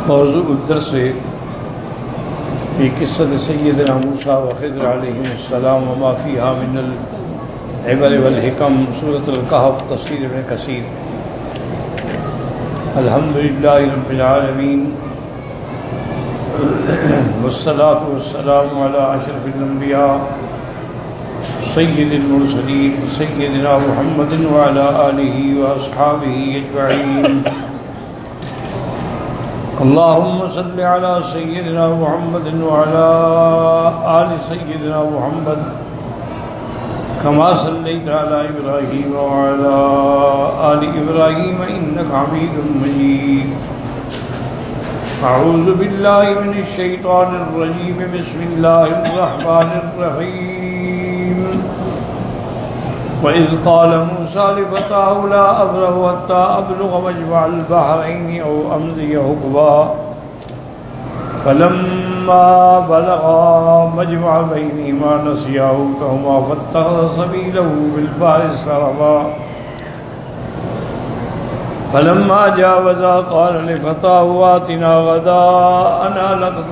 موضوع الدرس في قصة سيدنا موسى وخضر عليهم السلام وما فيها من العبر والحكم، سورة الكهف، تفسير ابن كثير۔ الحمد لله رب العالمين والصلاة والسلام على أشرف الأنبياء سيد المرسلين سيدنا محمد وعلى آله وأصحابه أجمعين۔ اللهم صل على سيدنا محمد وعلى آل سيدنا محمد كما صليت على إبراهيم وعلى آل إبراهيم إنك حميد مجيد۔ أعوذ بالله من الشيطان الرجيم، بسم الله الرحمن الرحيم۔ وإذ قال موسى لفتاه لا أبرح حتى أبلغ مجمع البحرين أو أمضي حقبا، فلما بلغا مجمع بينهما نسيا حوتهما فاتخذ سبيله في البحر سربا، فلما جاوزا قال لفتاه آتنا غداءنا لقد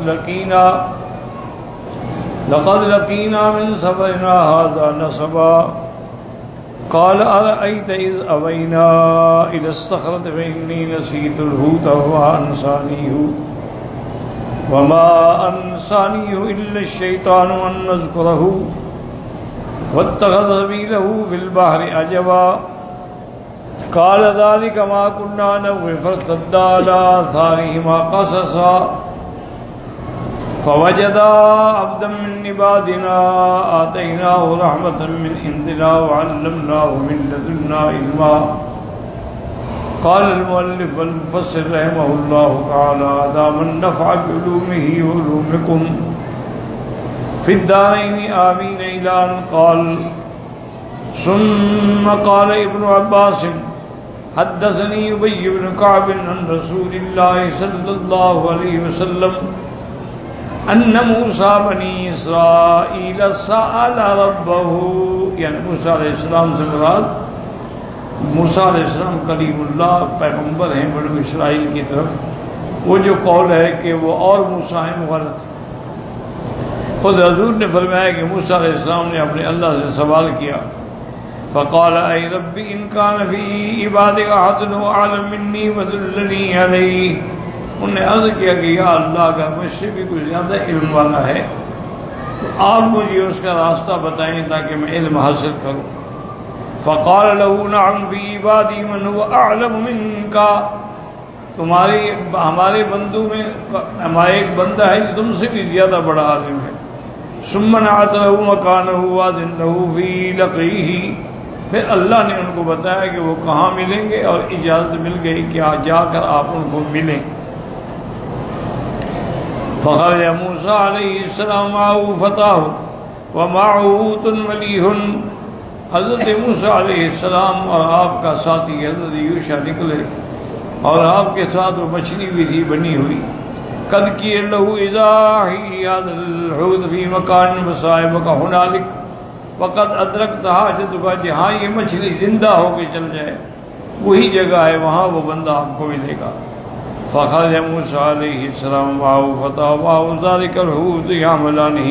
لقينا من سفرنا هذا نصبا، قال أرأيت إذ أوينا إلى الصخرة فإني نسيت الحوت وما أنسانيه إلا الشيطان أن نذكره واتخذ سبيله في البحر عجبا، قال ذلك ما كنا نبغي فارتدا على آثارهما قصصا، فوجدا عبدا من عبادنا آتيناه رحمة من عندنا وعلمناه من لدنا علما۔ قال المؤلف والمفسر رحمه الله تعالى دام النفع بعلومه وعلومكم في الدارين آمين، إلى أن قال ثم قال ابن عباس حدثني أبي بن كعب عن رسول الله صلى الله عليه وسلم ان موسیٰ بنی اسرائیل سأل ربہ، یعنی موسیٰ علیہ السلام سے مراد موسیٰ علیہ السلام کلیم اللہ پیغمبر ہیں بنو اسرائیل کی طرف۔ وہ جو قول ہے کہ وہ اور موسیٰ ہیں غلط ہے۔ خود حضور نے فرمایا کہ موسیٰ علیہ السلام نے اپنے اللہ سے سوال کیا، فقال اے رب ان کان فی عبادک احد اعلم منی فدلنی علیہ۔ انہوں نے عرض کیا کہ یا اللہ اگر مجھ سے بھی کوئی زیادہ علم والا ہے تو آپ مجھے اس کا راستہ بتائیں تاکہ میں علم حاصل کروں۔ فقال له نعم فی عبادی من هو اعلم منک، ہمارے بندوں میں ہمارا ایک بندہ ہے جو تم سے بھی زیادہ بڑا عالم ہے۔ ثم نعت له مکانہ واذن له فی لقیہ، پھر اللہ نے ان کو بتایا کہ وہ کہاں ملیں گے اور اجازت مل گئی کہ جا کر آپ ان کو ملیں۔ فخرج موسیٰ علیہ السلام معه فتاه ومعه حوت ملیح، حضرت موسیٰ علیہ السلام اور آپ کا ساتھی حضرت یوشع نکلے اور آپ کے ساتھ وہ مچھلی بھی تھی بنی ہوئی۔ قد کیے له اذا هذا الحوت في مکان وصائبك هنالك وقد ادرکت حاجتک، جہاں یہ مچھلی زندہ ہو کے چل جائے وہی جگہ ہے، وہاں وہ بندہ آپ کو ملے گا۔ فخرج موسیٰ علیہ السلام معه فتاه معه ذلك الحوت يحملانه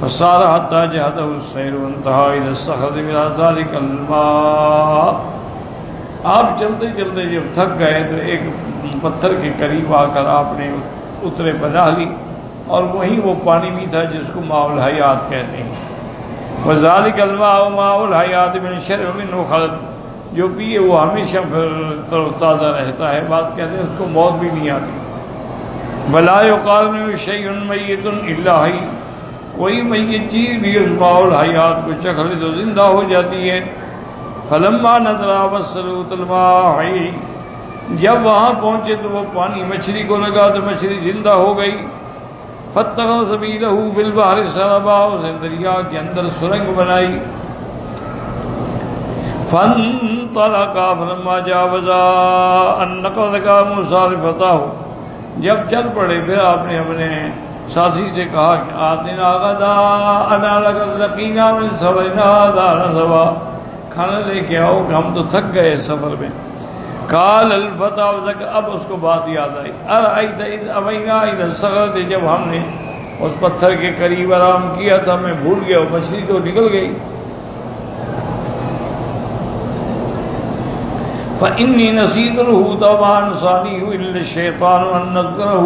فسار حتى جهده السيل وانتهى الى الصخرة الى ذلك الماء۔ آپ چلتے چلتے جب تھک گئے تو ایک پتھر کے قریب آ کر آپ نے اترے بنا لی، اور وہیں وہ پانی بھی تھا جس کو ماء الحیات کہتے ہیں۔ وذلك الماء ماء الحیات من شرب منه خلد، جو پیے وہ ہمیشہ پھر تر و تازہ رہتا ہے، بات کہتے ہیں اس کو موت بھی نہیں آتی۔ ولا يقارن شيء میت الا حی، کوئی میت چیز بھی اس ماء الحیات کو چکھ لے تو زندہ ہو جاتی ہے۔ فلما نظر وصلوت الماء حی، جب وہاں پہنچے تو وہ پانی مچھلی کو لگا تو مچھلی زندہ ہو گئی۔ فاتخذ سبیلہ فی البحر سربا، اس نے دریا کے اندر سرنگ بنائی۔ فانطلقا فلما جاوزا النقل لقى موسیٰ لفتاه، جب چل پڑے پھر آپ نے اپنے ساتھی سے کہا کہ آتنا غداءنا لقد لقینا من سفرنا هذا نصبا، کھانا لے کے آؤ کہ ہم تو تھک گئے سفر میں۔ قال الفتى اب اس کو بات یاد آئی، ارأیت اذ اوینا الی الصخرۃ، جب ہم نے اس پتھر کے قریب آرام کیا تھا، میں بھول گیا، مچھلی تو نکل گئی۔ فإنی نسیت الحوت وما انسانیہ الا الشیطان ان نذکرہ،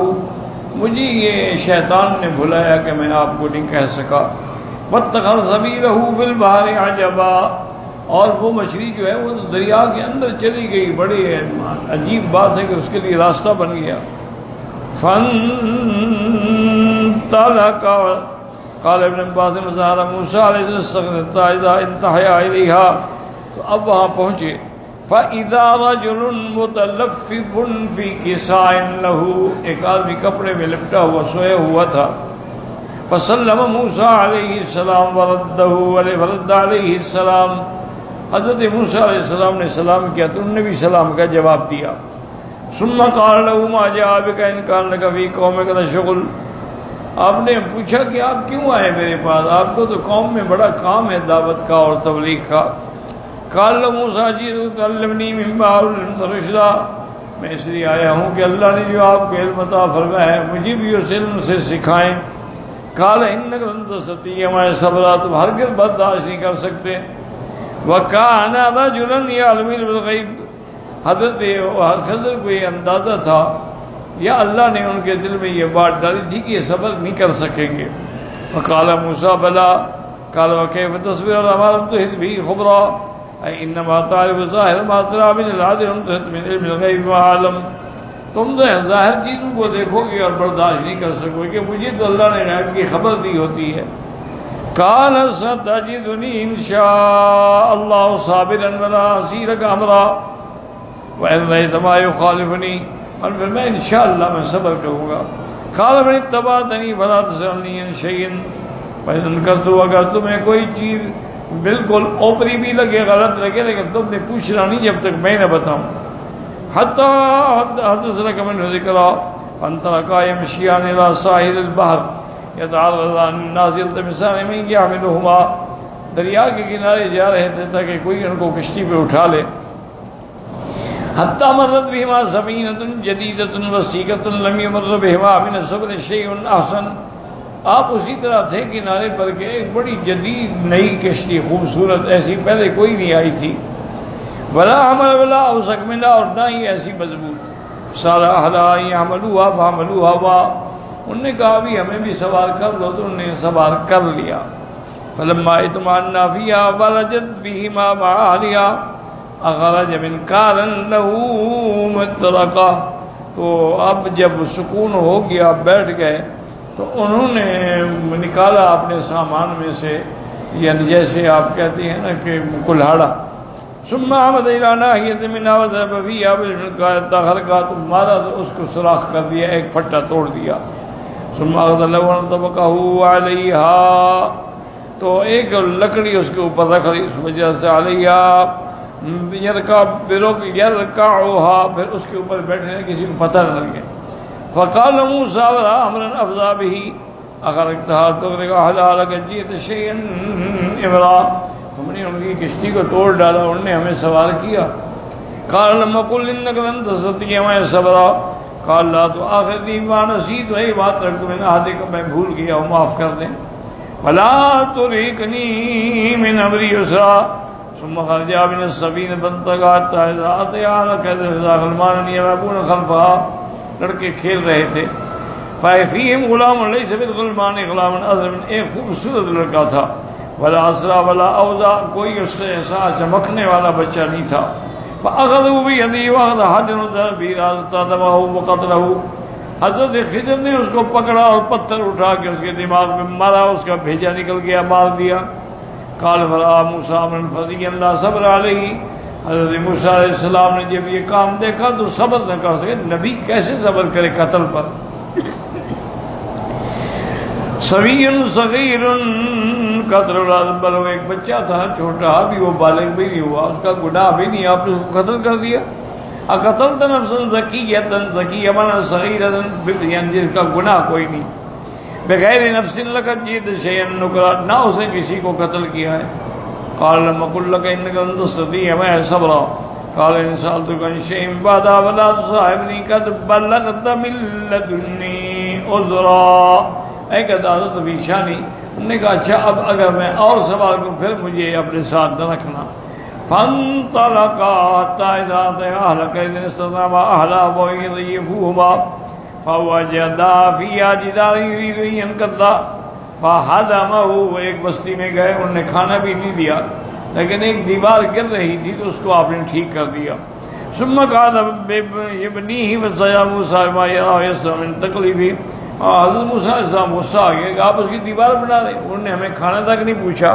مجھے یہ شیطان نے بھلایا کہ میں آپ کو نہیں کہہ سکا۔ واتخذ سبیلہ فی البحر عجبا، اور وہ مچھلی جو ہے وہ دریا کے اندر چلی گئی، بڑی عجیب بات ہے کہ اس کے لیے راستہ بن گیا۔ فانطلق، قال ابن عباس مظہر موسیٰ علیہ السلام اذا انتہا الیہا، تو اب وہاں پہنچے، فَإِذَا رَجُلٌ مُتَلَفِّفٌ فِي كِسَاءٍ لَهُ، ایک آدمی کپڑے میں لپٹا ہوا سویا ہوا تھا۔ فَسَلَّمَ مُوسَىٰ علیہ السلام وَرَدَّ علیہ السلام، حضرت موسیٰ علیہ السلام نے سلام کیا تو انہوں نے بھی سلام کا جواب دیا۔ ثُمَّ قَالَ لَهُ مَا جَاءَ بِكَ إِنْ كَانَ لَكَ فِي قَوْمِكَ لَشُغْلٌ، آپ نے پوچھا کہ آپ کیوں آئے میرے پاس، آپ کو تو قوم میں بڑا کام ہے دعوت کا اور تبلیغ کا۔ قال له موسیٰ جئتک تعلمنی مما علمت رشدا، میں اس لیے آیا ہوں کہ اللہ نے جو آپ کو علم عطا فرمایا ہے مجھے بھی اس علم سے سکھائیں۔ قال انک لن تستطیع معی صبرا، تم ہرگز برداشت نہیں کر سکتے۔ وکان رجلا یعلم بالغیب، حضرت خضر کو یہ اندازہ تھا یا اللہ نے ان کے دل میں یہ بات ڈالی تھی کہ یہ صبر نہیں کر سکیں گے۔ فقال موسیٰ بلا، قال وکیف تصبر على ما لم تحط به خبرا، انما تعرف ظاہر ما ترى من العدل لم تحط من علم الغیب ما علم، تم تو ظاہر چیزوں کو دیکھو گے اور برداشت نہیں کر سکو گے، مجھے تو اللہ نے غیب کی خبر دی ہوتی ہے۔ قال ستجدنی ان شاء اللہ صابرا ولا اعصی لک امرا وان رأیت ما یخالفنی، اور پھر میں انشاءاللہ میں صبر کروں گا۔ قال من اتبعتنی فلا تسألنی عن شیء فإن انکرت، اگر تمہیں کوئی چیز بالکل اوپری بھی لگے غلط لگے لیکن تم نے پوچھنا نہیں جب تک میں نہ بتاؤں۔ حتی حدث لک منہ ذکرا، فانطلقا یمشیان الی ساحل البحر یتعرضان الناس یلتمسان من یحملہما، دریا کے کنارے جا رہے تھے تاکہ کوئی ان کو کشتی پہ اٹھا لے۔ حتی مرت بہما سفینۃ جدیدۃ وسیقۃ لم یمر بہما من الصبر شیء احسن، آپ اسی طرح تھے کنارے پر کہ ایک بڑی جدید نئی کشتی خوبصورت ایسی پہلے کوئی نہیں آئی تھی۔ ولا حمل ولا اوسق منها، اور نہ ہی ایسی مضبوط۔ سارا اہلا یحملوها فحملوها، انہوں نے کہا بھی ہمیں بھی سوار کر لو تو انہوں نے سوار کر لیا۔ فلما اطمأنا فيها ولجت بهما مع أهلها أخرج منكارا له مطرقا، تو اب جب سکون ہو گیا بیٹھ گئے تو انہوں نے نکالا اپنے سامان میں سے، یعنی جیسے آپ کہتے ہیں نا کہ کلہاڑا۔ ثم عمد إلى ناحية منها وضرب فيها بالمنكار تخرقا، تو مارا تو اس کو سوراخ کر دیا، ایک پھٹا توڑ دیا۔ ثم أخذ لونا طبقه عليها، تو ایک لکڑی اس کے اوپر رکھ لی، اس وجہ سے علیہ یرکعها، پھر اس کے اوپر بیٹھنے کسی کو پتہ نہ لگے۔ فقال موسیٰ ورأى أمرا أفضى به أخرقتها تغرق أهلها لقد جئت شيئا إمرا، تم نے ان کی کشتی کو توڑ ڈالا، انہوں نے ہمیں سوار کیا۔ قال لم قل إنك لن تستطيع معي صبرا، قال لا تؤاخذني بما نسيت وما تركت من عهدك، میں بھول گیا ہوں معاف کر دیں۔ ولا ترهقني من أمري يسرا، ثم خرجا من السفينة فانطلقا حتى إذا أتيا أهل قرية غلمان يلعبون خلفها، لڑکے کھیل رہے تھے۔ فَفِيهِمْ غُلَامٌ لَيْسَ فِي الْغِلْمَانِ غُلَامٌ أَزْرَقٌ، ایک خوبصورت لڑکا تھا، ولا اسرا ولا اوضا، کوئی اس سے ایسا چمکنے والا بچہ نہیں تھا۔ فَأَخَذُوا بِيَدِهِ وَأَخَذَ حَجَرًا بِرَاسِهِ فَضَرَبَهُ وَقَتَلَهُ، حضرت خضر نے اس کو پکڑا اور پتھر اٹھا کے اس کے دماغ میں مارا، اس کا بھیجا نکل گیا، مار دیا۔ قال فرأى موسیٰ امرا فظيعا لا صبر علیہ، حضرت موسیٰ علیہ السلام نے جب یہ کام دیکھا تو صبر نہ کر سکے، نبی کیسے صبر کرے قتل پر۔ صبی صغیر قتل الازبل، ایک بچہ تھا چھوٹا، ابھی وہ بالغ بھی نہیں ہوا، اس کا گناہ بھی نہیں، آپ نے اس کو قتل کر دیا۔ اقتلت نفسا زکیۃ، زکیہ معنی صغیرۃ، یعنی جس کا گناہ کوئی نہیں، بغیر نفس لقد جئت شیئا نکرا، نہ اسے کسی کو قتل کیا ہے۔ قال لم اقل لك انك لن تستطيع معي صبرا، قال ان سألتك عن شيء بعد فلا تصاحبني قد بلغت من لدني عذرا. ایک عدالت فی شانی. انہوں نے کہا اچھا اب اگر میں اور سوال کروں پھر مجھے اپنے ساتھ نہ رکھنا. فانطلقا حتى إذا أتيا أهل قرية استطعما أهلها ويضيفوهما فوجدا فيها جدارا يريد أن ينقض فهدمه. ایک بستی میں گئے, انہوں نے کھانا بھی نہیں دیا لیکن ایک دیوار گر رہی تھی تو اس کو آپ نے ٹھیک کر دیا. ثم قال ابنيه فسجد موسى ما يرى يسرى من تكليفه. حضرت موسیٰ علیہ السلام غصہ آ گیا کہ آپ اس کی دیوار بنا رہے ہیں, انہوں نے ہمیں کھانا تک نہیں پوچھا.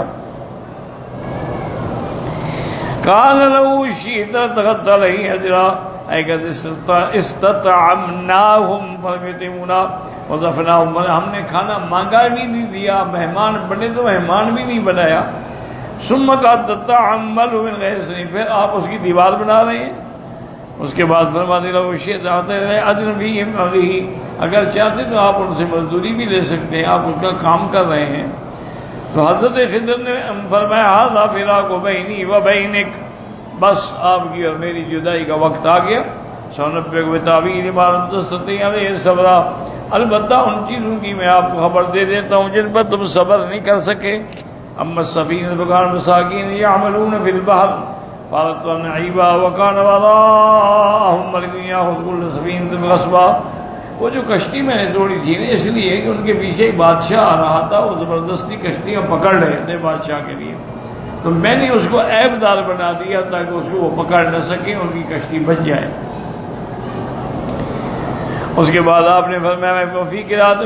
قال لو شئت اتخذت عليه اجرا اے کہ استطعمناهم فليطعمونا وضفناهم. ہم نے کھانا مانگا بھی نہیں دیا, مہمان بنے تو مہمان بھی نہیں بنایا. ثم قال تتعمل من غير سنين, پھر آپ اس کی دیوار بنا رہے ہیں. اس کے بعد فرما دیا لو شئت اجرا فيهم عليه, اگر چاہتے تو آپ ان سے مزدوری بھی لے سکتے ہیں, آپ ان کا کام کر رہے ہیں. تو حضرت خضر نے فرمایا ھذا فراق بینی و بینک, بس آپ کی اور میری جدائی کا وقت آ گیا. سنبئک بتاویل ما لم تستطع علیہ صبرا, البتہ ان چیزوں کی میں آپ کو خبر دے دیتا ہوں جن پر تم صبر نہیں کر سکے. اما السفینہ فکانت مساکین یعملون فی البحر فاردت ان عیبا وکان وراءہم ملک یاخذ کل سفینۃ غصبا. وہ جو کشتی میں نے توڑی تھی نا اس لیے کہ ان کے پیچھے ایک بادشاہ آ رہا تھا, وہ زبردستی کشتیاں پکڑ رہے تھے بادشاہ کے لیے, تو میں نے اس کو عیب دار بنا دیا تاکہ اس کو وہ پکڑ نہ سکیں, ان کی کشتی بچ جائے. اس کے بعد آپ نے فرمایا میں فی قرات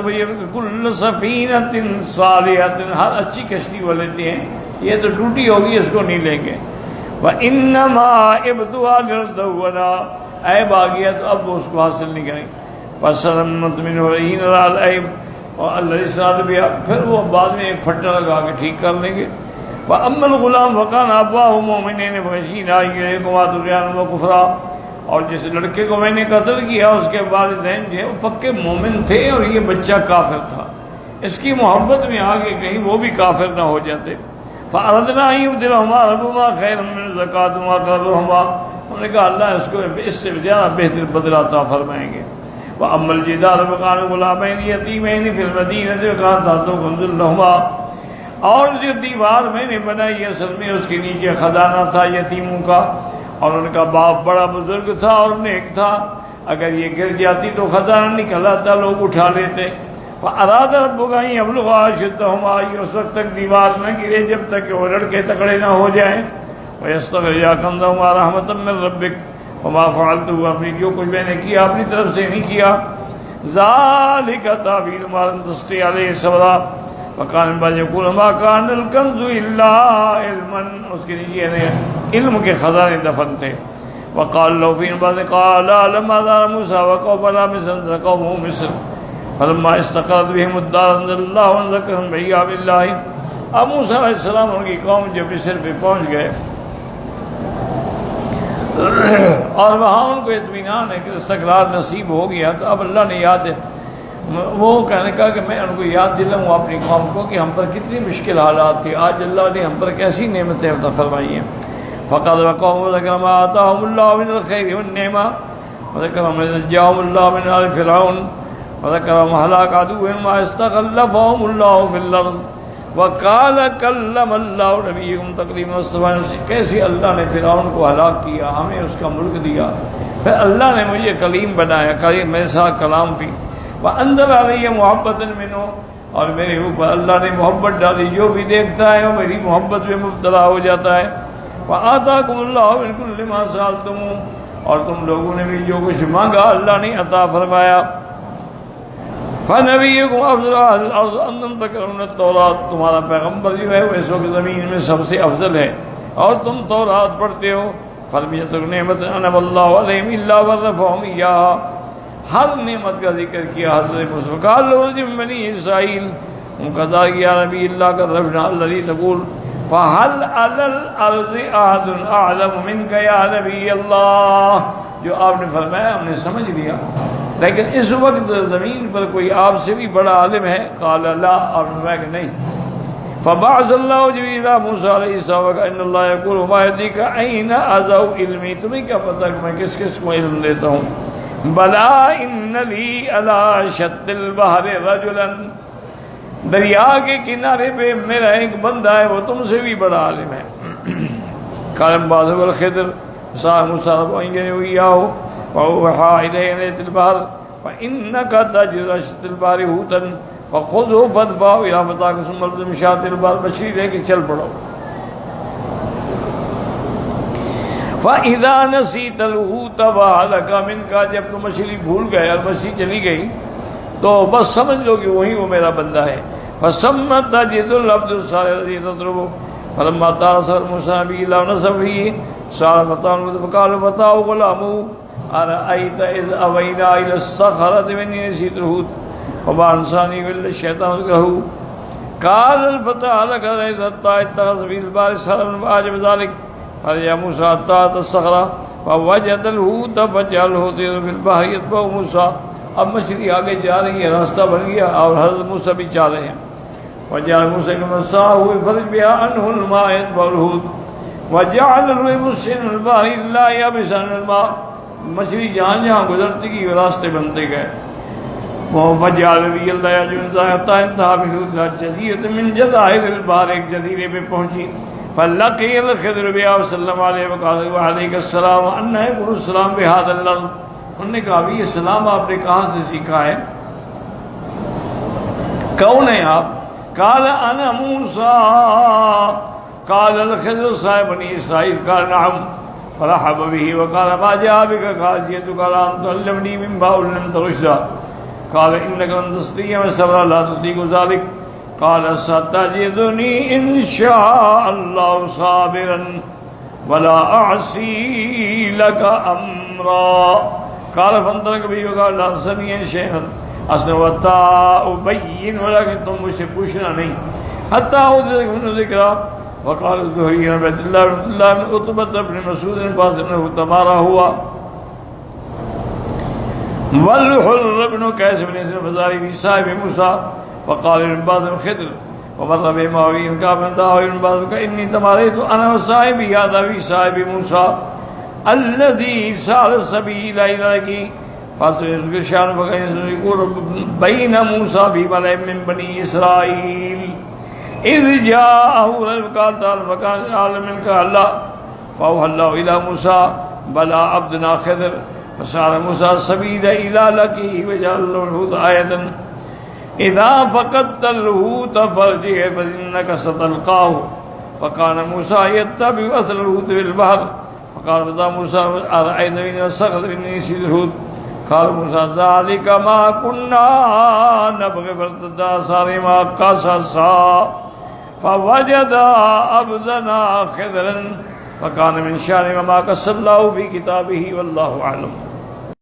کل سفینۃ صالحۃ, ہر اچھی کشتی وہ لیتے ہیں, یہ تو ٹوٹی ہوگی اس کو نہیں لیں گے. وَإِنَّمَا ابْتُهَا لِرْدَوَّنَا, عیب آ گیا تو اب وہ اس کو حاصل نہیں کریں. فَسَلَمَّتْ مِنْهُ رَيْنَ الْعَيْبِ وَالَّذِي سَعَدَ بِهَا, پھر وہ بعد میں ایک پھٹا لگا کے ٹھیک کر لیں گے. وَأَمَّا الْغُلَامُ فَكَانَ أَبْوَاهُ مُؤْمِنَيْنِ فَخَشِينَا أَن يُرْهِقَهُمَا طُغْيَانًا وَكُفْرًا. اور جس لڑکے کو میں نے قتل کیا اس کے والدین جو وہ پکے مومن تھے اور یہ بچہ کافر تھا, اس کی محبت میں آگے کہیں وہ بھی کافر نہ ہو جاتے. فَأَرَدْنَا أَن يُبْدِلَهُمَا رَبُّهُمَا خَيْرًا مِنْ زَكَاةٍ وَأَقْرَبَ. ہم نے کہا اللہ اس کو اس سے زیادہ بہتر بدلہ عطا فرمائیں گے. وَأَمَّا الْجِدَارُ فَكَانَ غُلَامَيْنِ يَتِيمَيْنِ فِي الْمَدِينَةِ وَكَانَ تَحْتَهُ كَنْزٌ لَهُمَا. اور جو دیوار میں نے بنائی اصل میں اس کے نیچے خزانہ تھا یتیموں کا, اور ان کا باپ بڑا بزرگ تھا اور نیک تھا, اگر یہ گر جاتی تو خزانہ نکل آتا, لوگ اٹھا لیتے. فَأَرَادَ رَبُّكَ أَن يَبْلُغَا أَشُدَّهُمَا, اس وقت تک دیوار نہ گرے جب تک کہ وہ لڑکے تکڑے نہ ہو جائیں. وَيَسْتَخْرِجَا كَنزَهُمَا رَحْمَةً مِّن رَّبِّكَ وَمَا فَعَلْتُهُ أَمْرِي, جو کچھ میں نے کیا اپنی طرف سے نہیں کیا. ذَلِكَ تَأْوِيلُ مَا لَمْ تَسْطِع عَلَيْهِ صَبْرًا وَكَانَ مِن بَعْدِ يَقُولُ مَا كَانَ الْكَنزُ إِلَّا عِلْمًا, اس کے نیچے علم کے خزانے دفن تھے. وقال له في بعض قال لما ذا موسى وقوم مصر قومه مصر فلما استقرت بهم الدار انزل الله وذكرهم بأيام الله. اب موسیٰ علیہ السلام ان کی قوم جب مصر پہ پہنچ گئے اور وہاں ان کو اطمینان ہے کہ استقرار نصیب ہو گیا, تو اب اللہ نے یاد وہ کہنے کا کہ میں ان کو یاد دلاؤں اپنی قوم کو کہ ہم پر کتنی مشکل حالات تھے, آج اللہ نے ہم پر کیسی نعمتیں عطا فرمائی ہیں. فقد وقوم وذكر ما آتاهم الله من الخير والنعمة وذكر ما نجاهم الله من آل فرعون وذكر ما هلاك عدوهم ما استخلفهم الله في الأرض وقال كلم الله نبيهم تكليما. کیسے اللہ نے فرعون کو ہلاک کیا, ہمیں اس کا ملک دیا, پھر اللہ نے مجھے کلیم بنایا, کلیم میرے ساتھ کلام تھی. وأنزل علي محبة منه, اور میرے اوپر اللہ نے محبت ڈالی, جو بھی دیکھتا ہے وہ میری محبت میں مبتلا ہو جاتا ہے. وآتاکم اللہ من کل ما سألتموہ, اور تم لوگوں نے بھی جو کچھ مانگا اللہ نے عطا فرمایا. فنبیکم افضل اہل الارض انتم تقرؤون التوراۃ, تمہارا پیغمبر جو ہے وہ اس وقت زمین میں سب سے افضل ہے اور تم تورات پڑھتے ہو. فلم یترک نعمت انعم اللہ علیہم الا ورفعہم ایہا, ہر نعمت کا ذکر کیا حضرت موسیٰ. قال لو رجل من بنی اسرائیل, ان کا دار یا نبی اللہ کا رفنا الذی تقول فَهَلْ عَلَى الْأَرْضِ أَحَدٌ أَعْلَمُ مِنْكَ يَا نَبِيَّ اللَّهِ, جو آپ نے فرمایا ہم نے سمجھ لیا, لیکن اس وقت زمین پر کوئی آپ سے بھی بڑا عالم ہے؟ قال لا, آپ نے فرمایا کہ نہیں. فبعث اللہ جبریل الی موسیٰ علیہ السلام وقال ان اللہ یقول ما یدریک این اضع علمی، تمہیں کیا پتہ کہ میں کس کس کو علم دیتا ہوں؟ بلا ان لی علی شط البحر رجلا، دریا کے کنارے پہ میرا ایک بندہ ہے وہ تم سے بھی بڑا عالم ہے۔ قال بعض الخضر صاحب موسیٰ وإياه فأوحى إليه أن ائت البحر فإنك تجد على شط البحر حوتا فخذه فادفعه إلى فتاك ثم الزم شاطئ البحر، مچھلی لے کے چل پڑو۔ فإذا نسيت الحوت وهلك منك، جب تم مچھلی بھول گئے اور مچھلی چلی گئی تو بس سمجھ لو کہ وہی وہ میرا بندہ ہے۔ فثم تجد العبد الصالح الذي تطلبه فلما طار سفر موسیٰ به إلى نصبه سأل فتاه فقال فتاه غلامه أرأيت إذ أوينا إلى الصخرة وإني نسيت الحوت وما أنسانيه إلا الشيطان ذكره قال الفتى هلك إذ حتى اتخذ في البحر سهلا فأعجب ذلك قال يا موسى حتى أتى الصخرة فوجد الحوت فجعله يطير في البحر يتبعه موسى۔ اب مچھلی آگے جا رہی ہے، راستہ بن گیا اور حضرت موسیٰ بھی چاہ رہے ہیں۔ وجعل موسى كمساه يفرج بها عنه الماء يتبع الحوت وجعل المسن البحر لا يبس عن الماء، مچھلی جہاں جہاں گزرتی گئی راستے بنتے گئے۔ وجعل به الله يجوز حتى انتهى بالحوت الى جزيرة من جزائر البحر، ایک جزیرے پہ پہنچی۔ فلقي الخضر بها وسلم عليه وقال وعليك السلام ان يكون السلام بهذا اللفظ، انہوں نے کہا بھی یہ سلام آپ نے کہاں سے سیکھا ہے؟ کون ہیں آپ؟ قال انا موسیٰ قال الخضر صاحب بنی اسرائیل قال نعم فرحب به وقال ما جاء بك قال جئتك ان تعلمني مما علمت رشدا قال انك لن تستطيع صبرا لا تطيق ذلك قال ستجدني ان شاء الله صابرا ولا اعصي لك امرا قال فانطلق به وقال لا تسألني شيئا اسنوتا ابین، ولكن تم مجھ سے پوچھنا نہیں حتی من ذکرہ۔ وقال الزہری عن عبید اللہ بن اللہ بن عتبہ بن مسعود قال انه تمارا ہوا والحر بن قیس بن فزاری في صاحب موسیٰ فقال ابن بعض الخضر ومر بمعاویہ قال من دعا ابن بعض انی تماريت انا وصاحبي هذا في صاحب موسیٰ الذي سال السبيل الى فاصل شان فقال بين موسى في ملأ من بني اسرائيل اذ جاءه قال تعالى فكان عالم منك الله فاوحى الله الى موسى بلى عبدنا خضر فسار موسى السبيل الى لقيه وجعل له الحوت آية اذا فقدت الحوت فارجع فانك ستلقاه فكان موسى يتبع اثر الحوت في البحر فقال فتى موسى أرأيت من الصخرة إني نسيت الحوت قال موسى ذلك ما كنا نبغي فارتدا صارما قصصا فوجد عبدنا خضرا فكان من شأنه ما قص الله في كتابه والله أعلم۔